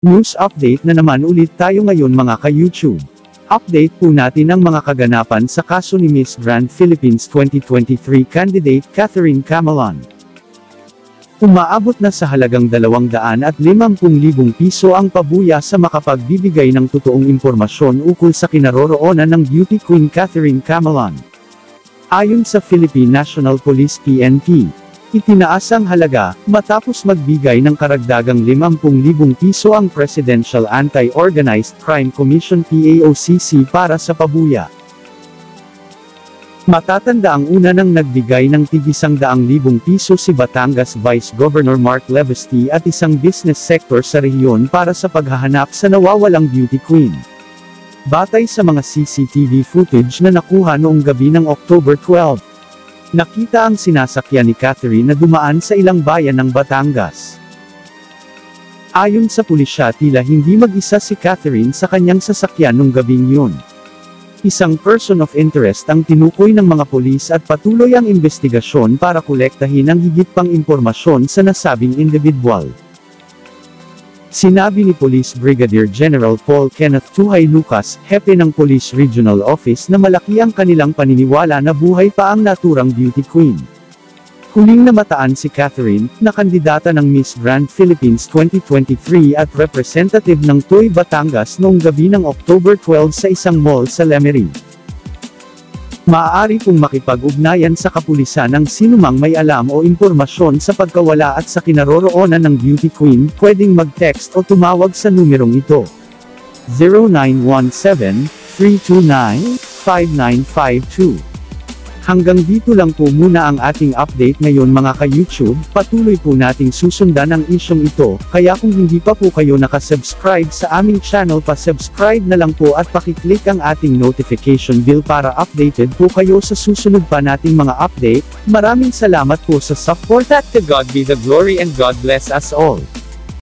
News update na naman ulit tayo ngayon mga ka-YouTube. Update po natin ang mga kaganapan sa kaso ni Miss Grand Philippines 2023 candidate Catherine Camelon. Umaabot na sa halagang 250,000 piso ang pabuya sa makapagbibigay ng totoong impormasyon ukol sa kinaroroonan ng beauty queen Catherine Camelon. Ayon sa Philippine National Police PNP, itinaas ang halaga, matapos magbigay ng karagdagang 50,000 piso ang Presidential Anti-Organized Crime Commission PAOCC para sa pabuya. Matatanda ang una nang nagbigay ng tig-100,000 piso si Batangas Vice Governor Mark Levesty at isang business sector sa rehiyon para sa paghahanap sa nawawalang beauty queen. Batay sa mga CCTV footage na nakuha noong gabi ng October 12, nakita ang sinasakyan ni Catherine na dumaan sa ilang bayan ng Batangas. Ayon sa pulisya, tila hindi mag-isa si Catherine sa kanyang sasakyan nung gabing yun. Isang person of interest ang tinukoy ng mga pulis at patuloy ang investigasyon para kolektahin ang higit pang impormasyon sa nasabing individual. Sinabi ni Police Brigadier General Paul Kenneth Tuhay Lucas, hepe ng Police Regional Office, na malaki ang kanilang paniniwala na buhay pa ang naturang beauty queen. Huling namataan si Catherine, na kandidata ng Miss Grand Philippines 2023 at representative ng Tuy, Batangas noong gabi ng October 12 sa isang mall sa Lemery. Maaari pong makipag-ugnayan sa kapulisan ng sinumang may alam o impormasyon sa pagkawala at sa kinaroroonan ng beauty queen, pwedeng mag-text o tumawag sa numerong ito. 0917-329-5952. Hanggang dito lang po muna ang ating update ngayon mga ka-YouTube, patuloy po nating susundan ang isyong ito, kaya kung hindi pa po kayo nakasubscribe sa aming channel, pa-subscribe na lang po at pakiclick ang ating notification bell para updated po kayo sa susunod pa nating mga update. Maraming salamat po sa support at to God be the glory and God bless us all.